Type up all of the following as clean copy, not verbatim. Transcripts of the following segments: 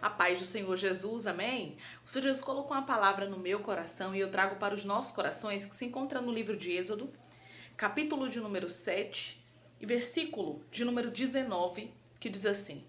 A paz do Senhor Jesus, amém? O Senhor Jesus colocou uma palavra no meu coração e eu trago para os nossos corações, que se encontra no livro de Êxodo, capítulo de número 7 e versículo de número 19, que diz assim: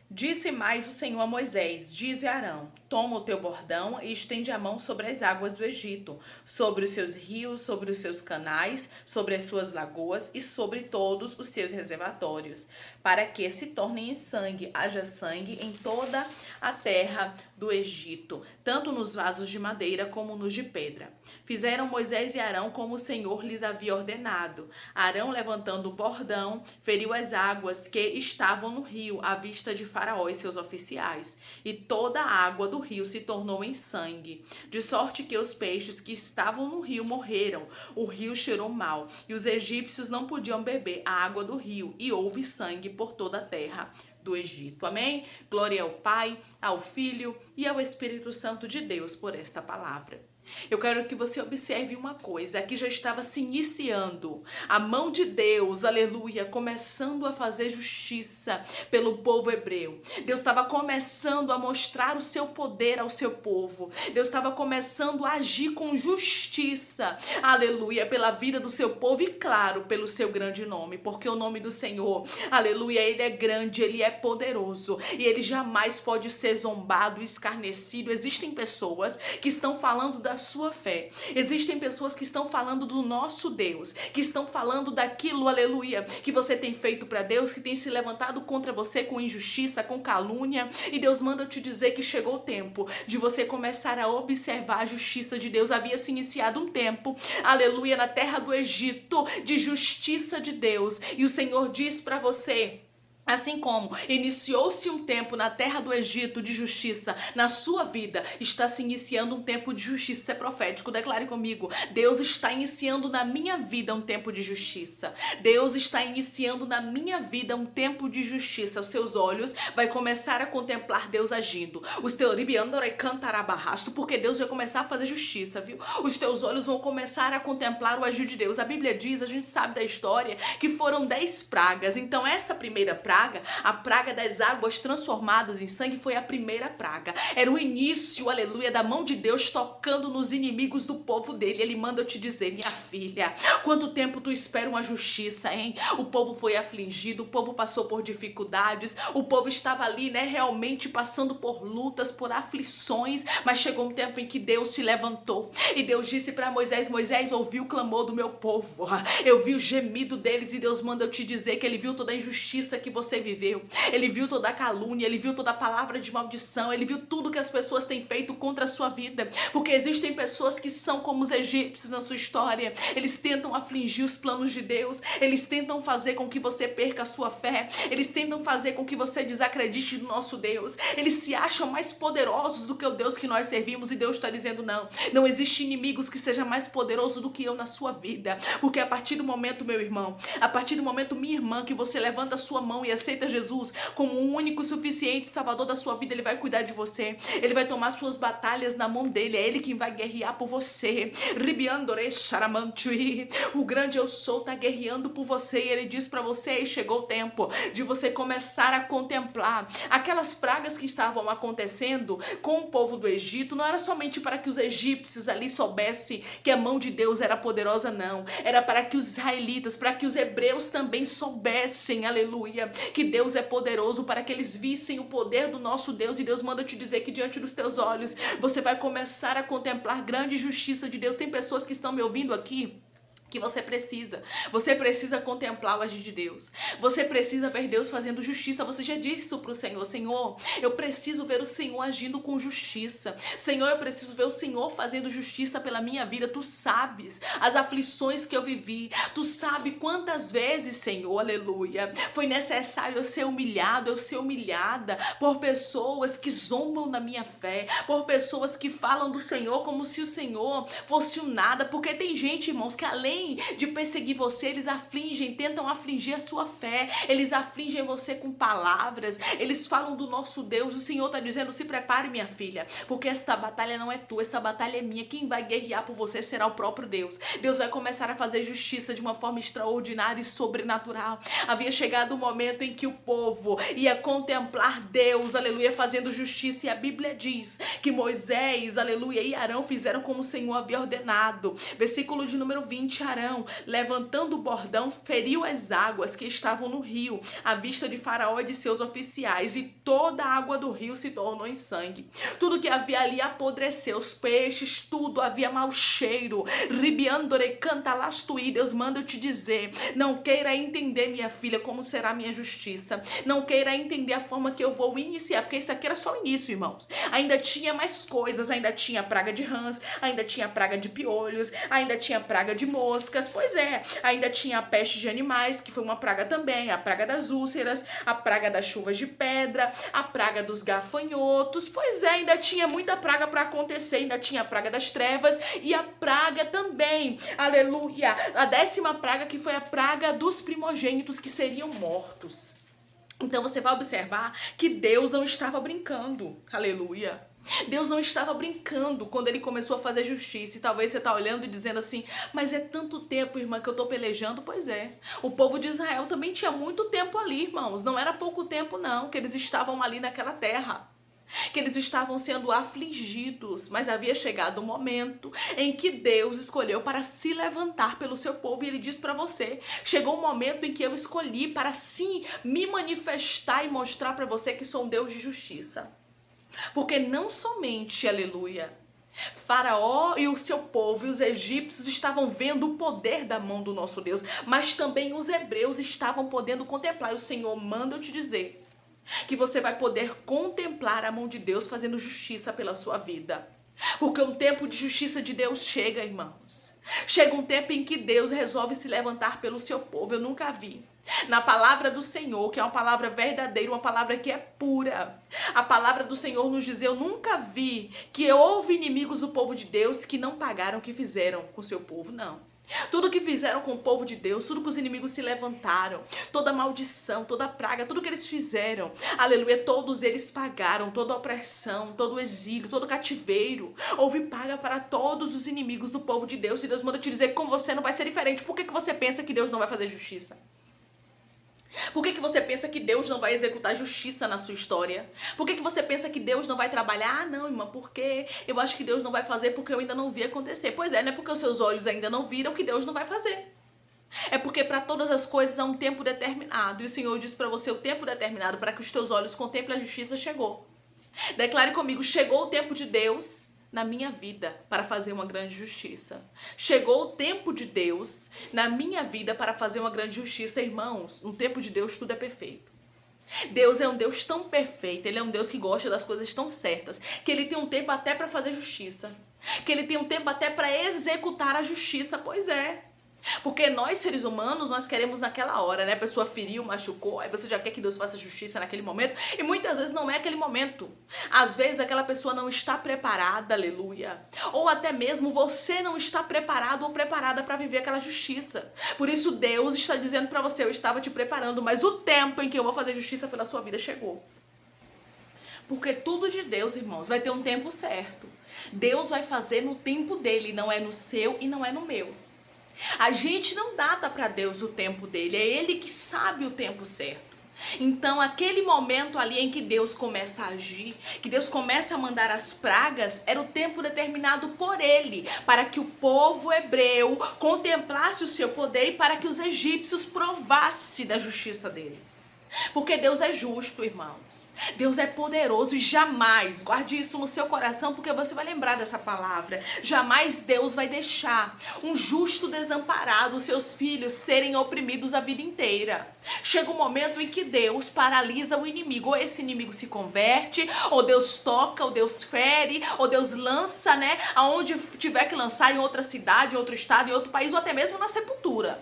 Disse mais o Senhor a Moisés: Dize a Arão: Toma o teu bordão e estende a mão sobre as águas do Egito, sobre os seus rios, sobre os seus canais, sobre as suas lagoas e sobre todos os seus reservatórios, para que se tornem em sangue, haja sangue em toda a terra do Egito, tanto nos vasos de madeira como nos de pedra. Fizeram Moisés e Arão como o Senhor lhes havia ordenado. Arão, levantando o bordão, feriu as águas que estavam no rio, à vista de Faraó e seus oficiais, e toda a água do rio se tornou em sangue, de sorte que os peixes que estavam no rio morreram. O rio cheirou mal, e os egípcios não podiam beber a água do rio, e houve sangue por toda a terra do Egito. Amém? Glória ao Pai, ao Filho e ao Espírito Santo de Deus por esta palavra. Eu quero que você observe uma coisa, aqui já estava se iniciando a mão de Deus, aleluia, começando a fazer justiça pelo povo hebreu. Deus estava começando a mostrar o seu poder ao seu povo. Deus estava começando a agir com justiça, aleluia, pela vida do seu povo e, claro, pelo seu grande nome, porque o nome do Senhor, aleluia, ele é grande, ele é poderoso e ele jamais pode ser zombado, escarnecido. Existem pessoas que estão falando da sua fé. Existem pessoas que estão falando do nosso Deus, que estão falando daquilo, aleluia, que você tem feito para Deus, que tem se levantado contra você com injustiça, com calúnia, e Deus manda te dizer que chegou o tempo de você começar a observar a justiça de Deus. Havia se iniciado um tempo, aleluia, na terra do Egito, de justiça de Deus, e o Senhor diz para você: assim como iniciou-se um tempo na terra do Egito de justiça, na sua vida está se iniciando um tempo de justiça. Isso é profético, declare comigo: Deus está iniciando na minha vida um tempo de justiça. Deus está iniciando na minha vida um tempo de justiça. Os seus olhos vai começar a contemplar Deus agindo. Os teus cantará porque Deus vai começar a fazer justiça, viu? Os teus olhos vão começar a contemplar o agir de Deus. A Bíblia diz, a gente sabe da história, que foram 10 pragas. Então essa primeira praga, a praga das águas transformadas em sangue, foi a primeira praga. Era o início, aleluia, da mão de Deus tocando nos inimigos do povo dele. Ele manda eu te dizer: minha filha, quanto tempo tu espera uma justiça, hein? O povo foi afligido, o povo passou por dificuldades, o povo estava ali, né, realmente passando por lutas, por aflições, mas chegou um tempo em que Deus se levantou e Deus disse para Moisés: Moisés, ouvi o clamor do meu povo, eu vi o gemido deles. E Deus manda eu te dizer que ele viu toda a injustiça que você viveu, ele viu toda a calúnia, ele viu toda a palavra de maldição, ele viu tudo que as pessoas têm feito contra a sua vida, porque existem pessoas que são como os egípcios na sua história. Eles tentam afligir os planos de Deus, eles tentam fazer com que você perca a sua fé, eles tentam fazer com que você desacredite do nosso Deus. Eles se acham mais poderosos do que o Deus que nós servimos, e Deus está dizendo: não, não existe inimigos que seja mais poderoso do que eu na sua vida, porque a partir do momento, meu irmão, a partir do momento, minha irmã, que você levanta a sua mão e aceita Jesus como o único, suficiente Salvador da sua vida, ele vai cuidar de você, ele vai tomar suas batalhas na mão dele, é ele quem vai guerrear por você. O grande eu sou está guerreando por você, e ele diz para você: e chegou o tempo de você começar a contemplar aquelas pragas que estavam acontecendo com o povo do Egito. Não era somente para que os egípcios ali soubessem que a mão de Deus era poderosa, não, era para que os israelitas, para que os hebreus também soubessem, aleluia, que Deus é poderoso, para que eles vissem o poder do nosso Deus. E Deus manda te dizer que diante dos teus olhos você vai começar a contemplar grande justiça de Deus. Tem pessoas que estão me ouvindo aqui que você precisa contemplar o agir de Deus, você precisa ver Deus fazendo justiça. Você já disse isso para o Senhor: Senhor, eu preciso ver o Senhor agindo com justiça, Senhor, eu preciso ver o Senhor fazendo justiça pela minha vida. Tu sabes as aflições que eu vivi, tu sabe quantas vezes, Senhor, aleluia, foi necessário eu ser humilhado, eu ser humilhada por pessoas que zombam da minha fé, por pessoas que falam do Senhor como se o Senhor fosse um nada, porque tem gente, irmãos, que além além de perseguir você, eles tentam afligir a sua fé, eles afligem você com palavras, eles falam do nosso Deus. O Senhor está dizendo: se prepare, minha filha, porque esta batalha não é tua, esta batalha é minha. Quem vai guerrear por você será o próprio Deus. Deus vai começar a fazer justiça de uma forma extraordinária e sobrenatural. Havia chegado o momento em que o povo ia contemplar Deus, aleluia, fazendo justiça, e a Bíblia diz que Moisés, aleluia, e Arão fizeram como o Senhor havia ordenado. Versículo de número 20, Arão, levantando o bordão, feriu as águas que estavam no rio, à vista de Faraó e de seus oficiais, e toda a água do rio se tornou em sangue. Tudo que havia ali apodreceu, os peixes, tudo, havia mau cheiro. Ribiandore canta lastuí. Deus manda eu te dizer: não queira entender, minha filha, como será a minha justiça. Não queira entender a forma que eu vou iniciar, porque isso aqui era só o início, irmãos. Ainda tinha mais coisas, ainda tinha praga de rãs, ainda tinha praga de piolhos, ainda tinha praga de moscas, pois é, ainda tinha a peste de animais, que foi uma praga também, a praga das úlceras, a praga das chuvas de pedra, a praga dos gafanhotos, pois é, ainda tinha muita praga para acontecer, ainda tinha a praga das trevas e a praga também, aleluia, a 10ª praga, que foi a praga dos primogênitos que seriam mortos. Então você vai observar que Deus não estava brincando, aleluia. Deus não estava brincando quando ele começou a fazer justiça. E talvez você está olhando e dizendo assim: mas é tanto tempo, irmã, que eu estou pelejando. Pois é, o povo de Israel também tinha muito tempo ali, irmãos. Não era pouco tempo não, que eles estavam ali naquela terra, que eles estavam sendo afligidos, mas havia chegado um momento em que Deus escolheu para se levantar pelo seu povo, e ele diz para você: chegou um momento em que eu escolhi para sim me manifestar e mostrar para você que sou um Deus de justiça. Porque não somente, aleluia, Faraó e o seu povo e os egípcios estavam vendo o poder da mão do nosso Deus, mas também os hebreus estavam podendo contemplar. E o Senhor manda eu te dizer que você vai poder contemplar a mão de Deus fazendo justiça pela sua vida. Porque um tempo de justiça de Deus chega, irmãos. Chega um tempo em que Deus resolve se levantar pelo seu povo. Eu nunca vi na palavra do Senhor, que é uma palavra verdadeira, uma palavra que é pura. A palavra do Senhor nos diz: eu nunca vi que houve inimigos do povo de Deus que não pagaram o que fizeram com o seu povo, não. Tudo que fizeram com o povo de Deus, tudo que os inimigos se levantaram, toda maldição, toda praga, tudo que eles fizeram, aleluia, todos eles pagaram, toda opressão, todo exílio, todo cativeiro, houve paga para todos os inimigos do povo de Deus. E Deus manda te dizer que com você não vai ser diferente. Por que você pensa que Deus não vai fazer justiça? Por que você pensa que Deus não vai executar justiça na sua história? Por que você pensa que Deus não vai trabalhar? Ah, não, irmã, porque eu acho que Deus não vai fazer porque eu ainda não vi acontecer. Pois é, não é porque os seus olhos ainda não viram que Deus não vai fazer. É porque para todas as coisas há um tempo determinado. E o Senhor diz para você: o tempo determinado para que os teus olhos contemplem a justiça chegou. Declare comigo: chegou o tempo de Deus na minha vida para fazer uma grande justiça. Chegou o tempo de Deus na minha vida para fazer uma grande justiça. Irmãos, no tempo de Deus tudo é perfeito. Deus é um Deus tão perfeito, Ele é um Deus que gosta das coisas tão certas, que Ele tem um tempo até para fazer justiça, que Ele tem um tempo até para executar a justiça. Pois é. Porque nós, seres humanos, nós queremos naquela hora, né? A pessoa feriu, machucou, aí você já quer que Deus faça justiça naquele momento. E muitas vezes não é aquele momento. Às vezes aquela pessoa não está preparada, aleluia. Ou até mesmo você não está preparado ou preparada para viver aquela justiça. Por isso Deus está dizendo para você: eu estava te preparando, mas o tempo em que eu vou fazer justiça pela sua vida chegou. Porque tudo de Deus, irmãos, vai ter um tempo certo. Deus vai fazer no tempo dele, não é no seu e não é no meu. A gente não data para Deus o tempo dele, é Ele que sabe o tempo certo. Então aquele momento ali em que Deus começa a agir, que Deus começa a mandar as pragas, era o tempo determinado por Ele, para que o povo hebreu contemplasse o seu poder e para que os egípcios provassem da justiça dele. Porque Deus é justo, irmãos. Deus é poderoso e jamais, guarde isso no seu coração, porque você vai lembrar dessa palavra. Jamais Deus vai deixar um justo desamparado, os seus filhos serem oprimidos a vida inteira. Chega um momento em que Deus paralisa o inimigo. Ou esse inimigo se converte, ou Deus toca, ou Deus fere, ou Deus lança, né? Aonde tiver que lançar, em outra cidade, em outro estado, em outro país, ou até mesmo na sepultura.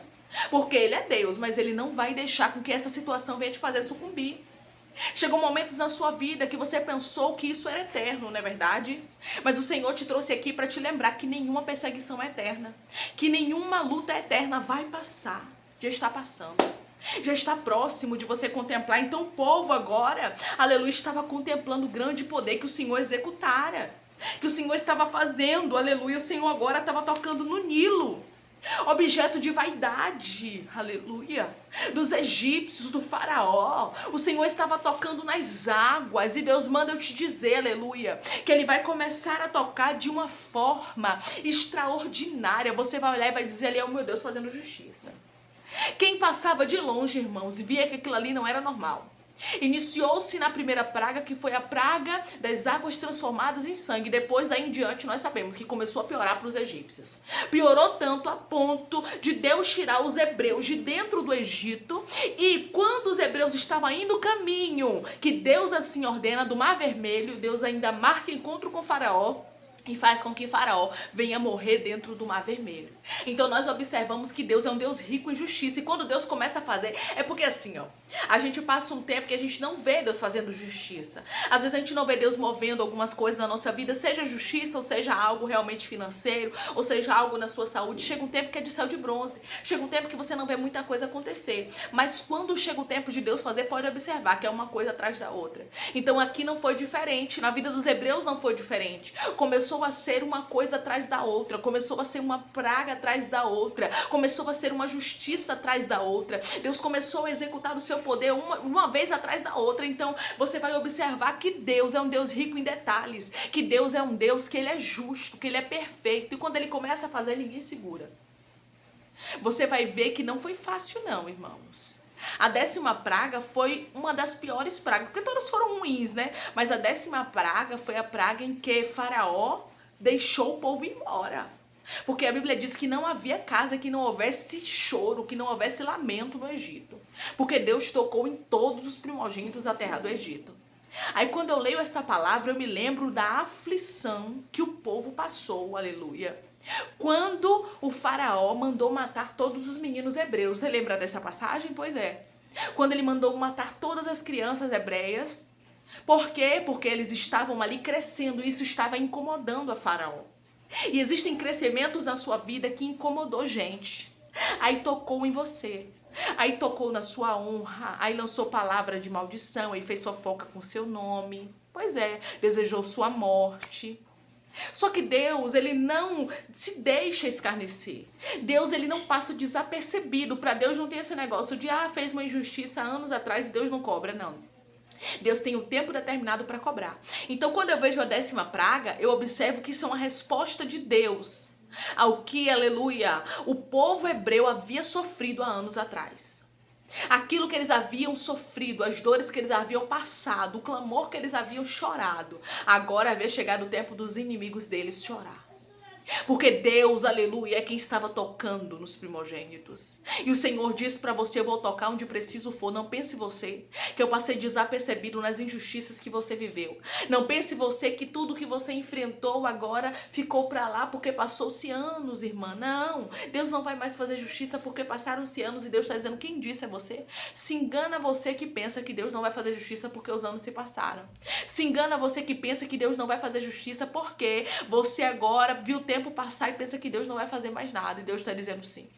Porque Ele é Deus, mas Ele não vai deixar com que essa situação venha te fazer sucumbir. Chegou momentos na sua vida que você pensou que isso era eterno, não é verdade? Mas o Senhor te trouxe aqui para te lembrar que nenhuma perseguição é eterna, que nenhuma luta eterna vai passar, já está passando. Já está próximo de você contemplar. Então o povo agora, aleluia, estava contemplando o grande poder que o Senhor executara, que o Senhor estava fazendo, aleluia. O Senhor agora estava tocando no Nilo, objeto de vaidade, aleluia, dos egípcios, do faraó. O Senhor estava tocando nas águas, e Deus manda eu te dizer, aleluia, que Ele vai começar a tocar de uma forma extraordinária. Você vai olhar e vai dizer ali, oh meu Deus, fazendo justiça. Quem passava de longe, irmãos, via que aquilo ali não era normal. Iniciou-se na primeira praga, que foi a praga das águas transformadas em sangue. Depois, daí em diante, nós sabemos que começou a piorar para os egípcios. Piorou tanto a ponto de Deus tirar os hebreus de dentro do Egito. E quando os hebreus estavam indo caminho, que Deus assim ordena, do Mar Vermelho, Deus ainda marca encontro com Faraó e faz com que Faraó venha morrer dentro do Mar Vermelho. Então nós observamos que Deus é um Deus rico em justiça. E quando Deus começa a fazer, é porque assim, ó, a gente passa um tempo que a gente não vê Deus fazendo justiça. Às vezes a gente não vê Deus movendo algumas coisas na nossa vida, seja justiça, ou seja algo realmente financeiro, ou seja algo na sua saúde. Chega um tempo que é de céu de bronze. Chega um tempo que você não vê muita coisa acontecer. Mas quando chega o tempo de Deus fazer, pode observar que é uma coisa atrás da outra. Então aqui não foi diferente. Na vida dos hebreus não foi diferente. Começou a ser uma coisa atrás da outra. Começou a ser uma praga atrás da outra. Começou a ser uma justiça atrás da outra. Deus começou a executar o seu poder uma vez atrás da outra. Então você vai observar que Deus é um Deus rico em detalhes, que Deus é um Deus que Ele é justo, que Ele é perfeito, e quando Ele começa a fazer, ninguém segura. Você vai ver que não foi fácil não, irmãos. A 10ª praga foi uma das piores pragas, porque todas foram ruins, né? Mas a 10ª praga foi a praga em que Faraó deixou o povo embora. Porque a Bíblia diz que não havia casa que não houvesse choro, que não houvesse lamento no Egito. Porque Deus tocou em todos os primogênitos da terra do Egito. Aí quando eu leio esta palavra, eu me lembro da aflição que o povo passou, aleluia. Quando o faraó mandou matar todos os meninos hebreus. Você lembra dessa passagem? Pois é. Quando ele mandou matar todas as crianças hebreias. Por quê? Porque eles estavam ali crescendo e isso estava incomodando a Faraó. E existem crescimentos na sua vida que incomodou gente. Aí tocou em você. Aí tocou na sua honra. Aí lançou palavra de maldição. Aí fez fofoca com seu nome. Pois é, desejou sua morte. Só que Deus, Ele não se deixa escarnecer. Deus, Ele não passa desapercebido. Para Deus não tem esse negócio de, fez uma injustiça há anos atrás e Deus não cobra, não. Deus tem o tempo determinado para cobrar. Então, quando eu vejo a 10ª praga, eu observo que isso é uma resposta de Deus ao que, aleluia, o povo hebreu havia sofrido há anos atrás. Aquilo que eles haviam sofrido, as dores que eles haviam passado, o clamor que eles haviam chorado, agora havia chegado o tempo dos inimigos deles chorar. Porque Deus, aleluia, é quem estava tocando nos primogênitos. E o Senhor disse para você, eu vou tocar onde preciso for. Não pense você que eu passei desapercebido nas injustiças que você viveu. Não pense você que tudo que você enfrentou agora ficou para lá porque passou-se anos, irmã. Não, Deus não vai mais fazer justiça porque passaram-se anos e Deus está dizendo, quem disse é você? Se engana você que pensa que Deus não vai fazer justiça porque os anos se passaram. Se engana você que pensa que Deus não vai fazer justiça porque você agora viu o tempo passar e pensa que Deus não vai fazer mais nada. E Deus está dizendo sim.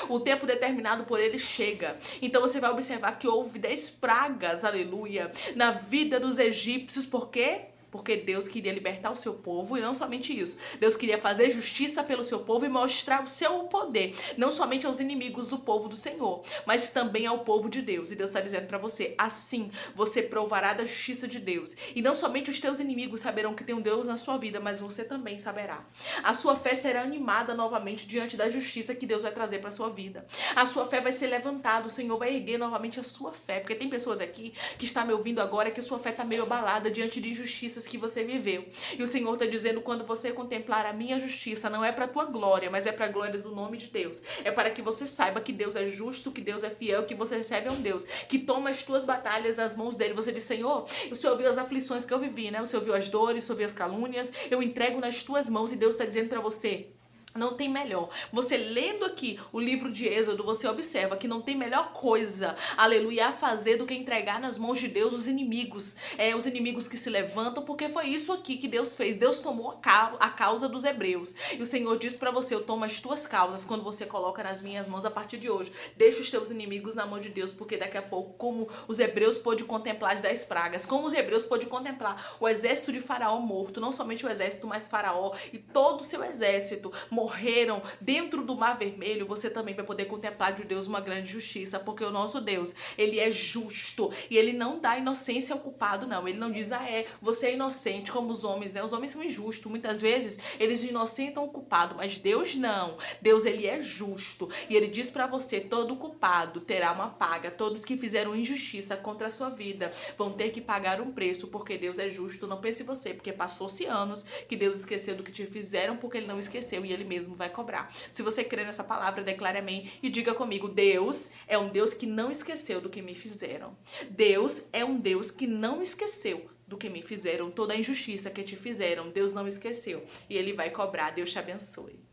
O tempo determinado por Ele chega. Então você vai observar que houve 10 pragas, aleluia, na vida dos egípcios. Por quê? Porque Deus queria libertar o seu povo e não somente isso. Deus queria fazer justiça pelo seu povo e mostrar o seu poder. Não somente aos inimigos do povo do Senhor, mas também ao povo de Deus. E Deus está dizendo para você, assim você provará da justiça de Deus. E não somente os teus inimigos saberão que tem um Deus na sua vida, mas você também saberá. A sua fé será animada novamente diante da justiça que Deus vai trazer para a sua vida. A sua fé vai ser levantada, o Senhor vai erguer novamente a sua fé. Porque tem pessoas aqui que estão me ouvindo agora que a sua fé está meio abalada diante de injustiças que você viveu. E o Senhor está dizendo, quando você contemplar a minha justiça, não é para a tua glória, mas é para a glória do nome de Deus. É para que você saiba que Deus é justo, que Deus é fiel, que você recebe a um Deus que toma as tuas batalhas nas mãos dele. Você diz, Senhor, o Senhor viu as aflições que eu vivi, né? O Senhor viu as dores, o Senhor viu as calúnias, eu entrego nas tuas mãos. E Deus está dizendo para você, Não tem melhor. Você lendo aqui o livro de Êxodo, você observa que não tem melhor coisa, aleluia, a fazer do que entregar nas mãos de Deus os inimigos. Os inimigos que se levantam, porque foi isso aqui que Deus fez. Deus tomou a causa dos hebreus. E o Senhor diz pra você, eu tomo as tuas causas quando você coloca nas minhas mãos a partir de hoje. Deixa os teus inimigos na mão de Deus, porque daqui a pouco, como os hebreus pôde contemplar as 10 pragas, como os hebreus pôde contemplar o exército de Faraó morto, não somente o exército, mas Faraó e todo o seu exército morreram dentro do Mar Vermelho, você também vai poder contemplar de Deus uma grande justiça, porque o nosso Deus, ele é justo e ele não dá inocência ao culpado, não. Ele não diz, você é inocente como os homens, né? Os homens são injustos, muitas vezes eles inocentam o culpado, mas Deus não. Deus, ele é justo e ele diz pra você, todo culpado terá uma paga, todos que fizeram injustiça contra a sua vida vão ter que pagar um preço, porque Deus é justo. Não pense você, porque passou-se anos que Deus esqueceu do que te fizeram, porque ele não esqueceu e ele mesmo vai cobrar. Se você crê nessa palavra, declare amém e diga comigo, Deus é um Deus que não esqueceu do que me fizeram. Deus é um Deus que não esqueceu do que me fizeram, toda a injustiça que te fizeram, Deus não esqueceu e ele vai cobrar. Deus te abençoe.